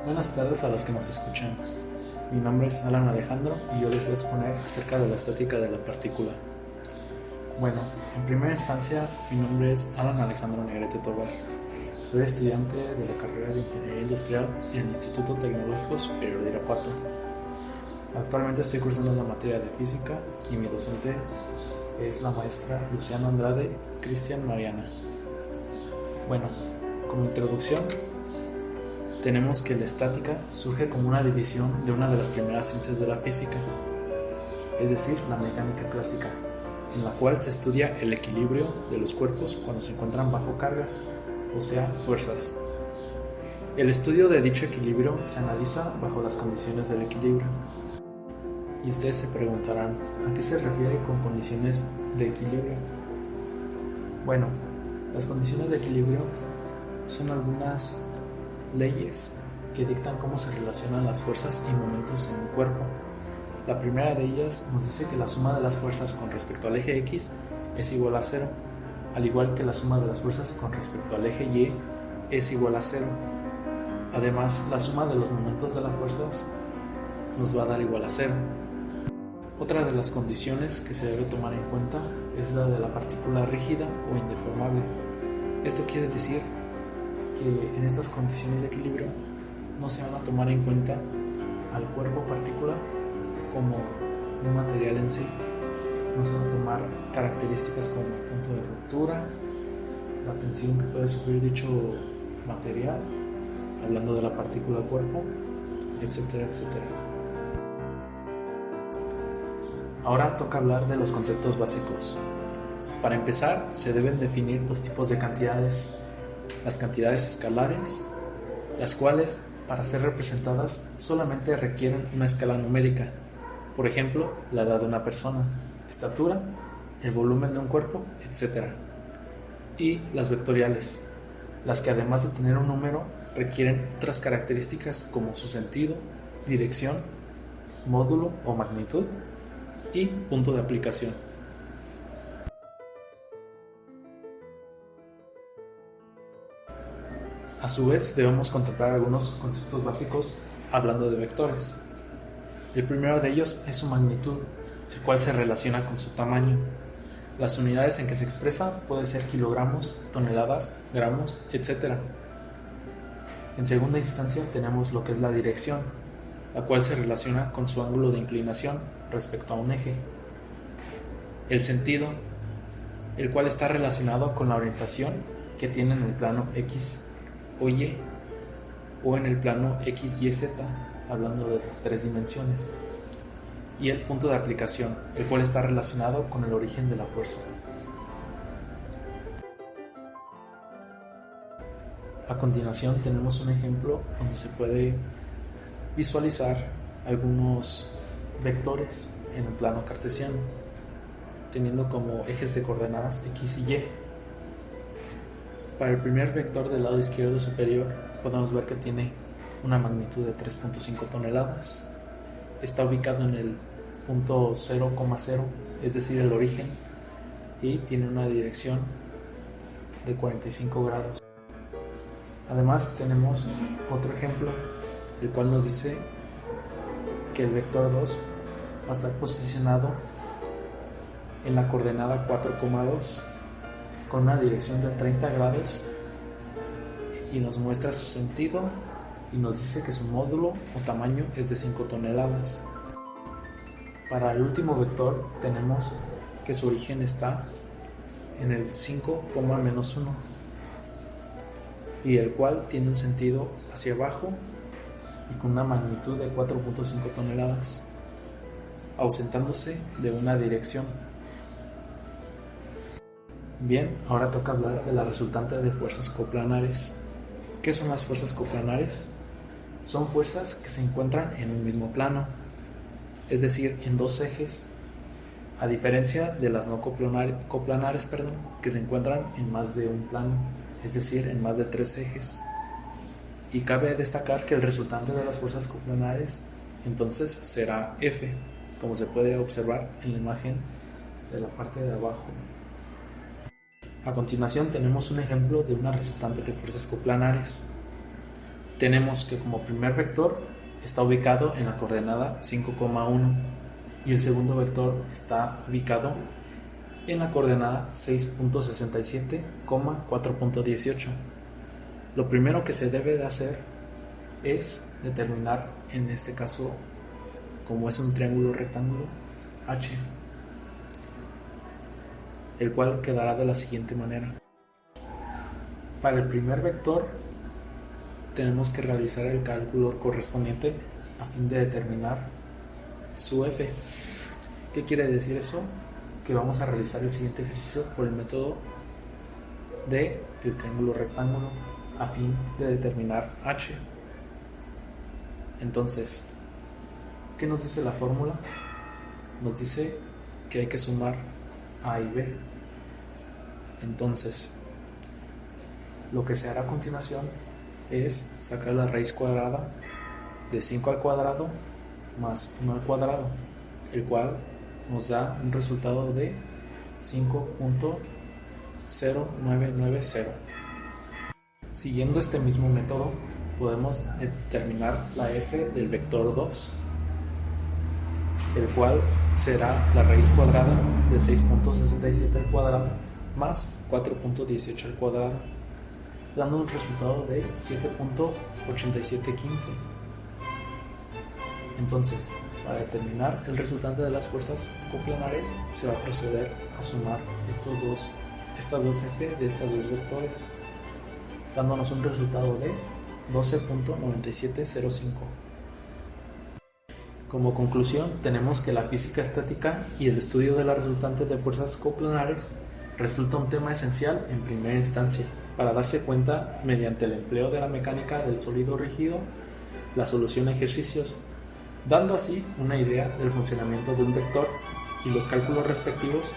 Buenas tardes a los que nos escuchan. Mi nombre es Alan Alejandro y yo les voy a exponer acerca de la estática de la partícula. Bueno, en primera instancia, mi nombre es Alan Alejandro Negrete Tobar. Soy estudiante de la carrera de Ingeniería Industrial en el Instituto Tecnológico Superior de Irapuato. Actualmente estoy cursando la materia de física y mi docente es la maestra Luciano Andrade Cristian Mariana. Bueno, como introducción, tenemos que la estática surge como una división de una de las primeras ciencias de la física, es decir, la mecánica clásica, en la cual se estudia el equilibrio de los cuerpos cuando se encuentran bajo cargas, o sea, fuerzas. El estudio de dicho equilibrio se analiza bajo las condiciones del equilibrio. Y ustedes se preguntarán, ¿a qué se refiere con condiciones de equilibrio? Bueno, las condiciones de equilibrio son algunas leyes que dictan cómo se relacionan las fuerzas y momentos en un cuerpo. La primera de ellas nos dice que la suma de las fuerzas con respecto al eje X es igual a 0, al igual que la suma de las fuerzas con respecto al eje Y es igual a 0. Además, la suma de los momentos de las fuerzas nos va a dar igual a 0. Otra de las condiciones que se debe tomar en cuenta es la de la partícula rígida o indeformable. Esto quiere decir que en estas condiciones de equilibrio no se van a tomar en cuenta al cuerpo partícula como un material en sí. No se van a tomar características como el punto de ruptura, la tensión que puede sufrir dicho material, hablando de la partícula cuerpo, etcétera, etcétera. Ahora toca hablar de los conceptos básicos. Para empezar, se deben definir dos tipos de cantidades: las cantidades escalares, las cuales, para ser representadas, solamente requieren una escala numérica. Por ejemplo, la edad de una persona, estatura, el volumen de un cuerpo, etc. Y las vectoriales, las que además de tener un número, requieren otras características como su sentido, dirección, módulo o magnitud y punto de aplicación. A su vez, debemos contemplar algunos conceptos básicos hablando de vectores. El primero de ellos es su magnitud, el cual se relaciona con su tamaño. Las unidades en que se expresa pueden ser kilogramos, toneladas, gramos, etc. En segunda instancia tenemos lo que es la dirección, la cual se relaciona con su ángulo de inclinación respecto a un eje. El sentido, el cual está relacionado con la orientación que tiene en el plano X o Y, o en el plano X, Y, Z, hablando de 3 dimensiones. Y el punto de aplicación, el cual está relacionado con el origen de la fuerza. A continuación tenemos un ejemplo donde se puede visualizar algunos vectores en el plano cartesiano, teniendo como ejes de coordenadas X y Y. Para el primer vector del lado izquierdo superior podemos ver que tiene una magnitud de 3.5 toneladas. Está ubicado en el punto 0,0, es decir, el origen, y tiene una dirección de 45 grados. Además tenemos otro ejemplo, el cual nos dice que el vector 2 va a estar posicionado en la coordenada 4,2 con una dirección de 30 grados y nos muestra su sentido y nos dice que su módulo o tamaño es de 5 toneladas. Para el último vector tenemos que su origen está en el 5,-1 y el cual tiene un sentido hacia abajo y con una magnitud de 4.5 toneladas, ausentándose de una dirección. Bien, ahora toca hablar de la resultante de fuerzas coplanares. ¿Qué son las fuerzas coplanares? Son fuerzas que se encuentran en un mismo plano, es decir, en dos ejes, a diferencia de las no coplanares, que se encuentran en más de un plano, es decir, en más de 3 ejes. Y cabe destacar que el resultante de las fuerzas coplanares entonces será F, como se puede observar en la imagen de la parte de abajo. A continuación tenemos un ejemplo de una resultante de fuerzas coplanares. tenemos que como primer vector está ubicado en la coordenada 5,1 y el segundo vector está ubicado en la coordenada 6.67,4.18. Lo primero que se debe de hacer es determinar, en este caso, como es un triángulo rectángulo, H, el cual quedará de la siguiente manera. Para el primer vector tenemos que realizar el cálculo correspondiente a fin de determinar su f. ¿Qué quiere decir eso? Que vamos a realizar el siguiente ejercicio por el método del triángulo rectángulo a fin de determinar h. Entonces, ¿qué nos dice la fórmula? Nos dice que hay que sumar a y b. Entonces, lo que se hará a continuación es sacar la raíz cuadrada de 5 al cuadrado más 1 al cuadrado, el cual nos da un resultado de 5.0990. Siguiendo este mismo método, podemos determinar la f del vector 2, el cual será la raíz cuadrada de 6.67 al cuadrado más 4.18 al cuadrado, dando un resultado de 7.8715. Entonces, para determinar el resultante de las fuerzas coplanares, se va a proceder a sumar estas dos f de estas dos vectores, dándonos un resultado de 12.9705. Como conclusión, tenemos que la física estática y el estudio de la resultante de fuerzas coplanares resulta un tema esencial en primera instancia para darse cuenta, mediante el empleo de la mecánica del sólido rígido, la solución a ejercicios, dando así una idea del funcionamiento de un vector y los cálculos respectivos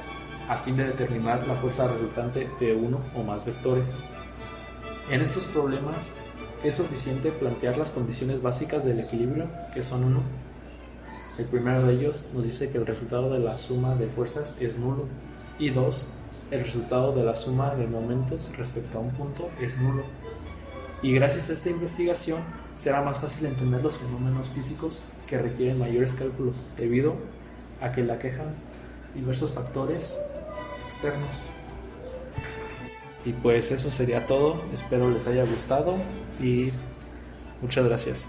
a fin de determinar la fuerza resultante de uno o más vectores. En estos problemas es suficiente plantear las condiciones básicas del equilibrio, que son 1. El primero de ellos nos dice que el resultado de la suma de fuerzas es nulo, y 2. El resultado de la suma de momentos respecto a un punto es nulo. Y gracias a esta investigación será más fácil entender los fenómenos físicos que requieren mayores cálculos, debido a que la aquejan diversos factores externos. Y pues eso sería todo, espero les haya gustado y muchas gracias.